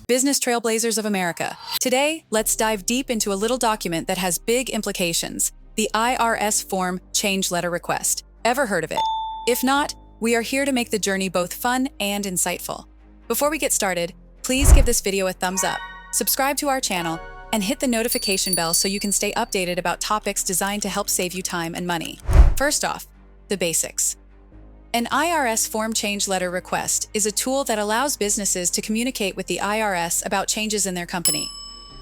Business Trailblazers of America. Today, let's dive deep into a little document that has big implications, the IRS Form Change Letter Request. Ever heard of it? If not, we are here to make the journey both fun and insightful. Before we get started, please give this video a thumbs up, subscribe to our channel, and hit the notification bell so you can stay updated about topics designed to help save you time and money. First off, the basics. An IRS Form Change Letter Request is a tool that allows businesses to communicate with the IRS about changes in their company.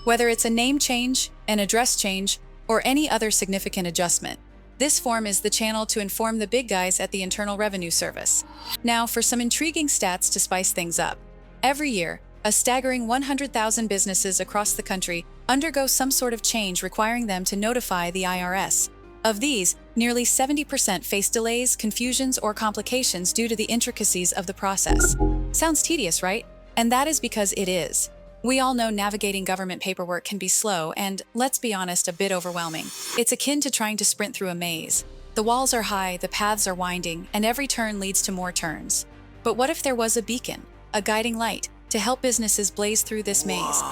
Whether it's a name change, an address change, or any other significant adjustment, this form is the channel to inform the big guys at the Internal Revenue Service. Now, for some intriguing stats to spice things up. Every year, a staggering 100,000 businesses across the country undergo some sort of change requiring them to notify the IRS. Of these, nearly 70% face delays, confusions, or complications due to the intricacies of the process. Sounds tedious, right? And that is because it is. We all know navigating government paperwork can be slow and, let's be honest, a bit overwhelming. It's akin to trying to sprint through a maze. The walls are high, the paths are winding, and every turn leads to more turns. But what if there was a beacon, a guiding light, to help businesses blaze through this maze?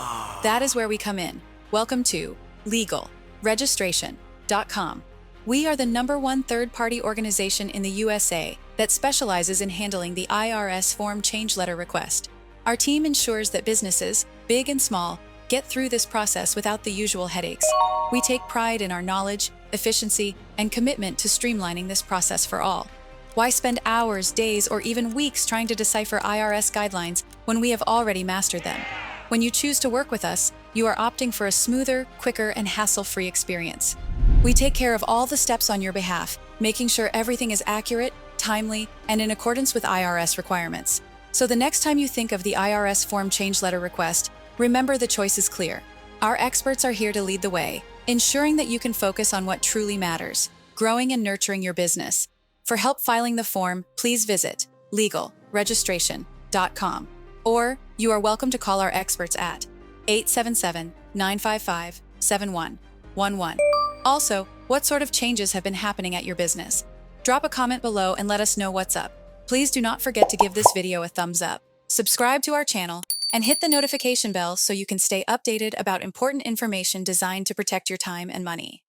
That is where we come in. Welcome to legalregistration.com. We are the #1 third-party organization in the USA that specializes in handling the IRS Form Change Letter Request. Our team ensures that businesses, big and small, get through this process without the usual headaches. We take pride in our knowledge, efficiency, and commitment to streamlining this process for all. Why spend hours, days, or even weeks trying to decipher IRS guidelines when we have already mastered them? When you choose to work with us, you are opting for a smoother, quicker, and hassle-free experience. We take care of all the steps on your behalf, making sure everything is accurate, timely, and in accordance with IRS requirements. So the next time you think of the IRS Form Change Letter Request, remember the choice is clear. Our experts are here to lead the way, ensuring that you can focus on what truly matters, growing and nurturing your business. For help filing the form, please visit legalregistration.com, or you are welcome to call our experts at 877-955-7111. Also, what sort of changes have been happening at your business? Drop a comment below and let us know what's up. Please do not forget to give this video a thumbs up, subscribe to our channel, and hit the notification bell so you can stay updated about important information designed to protect your time and money.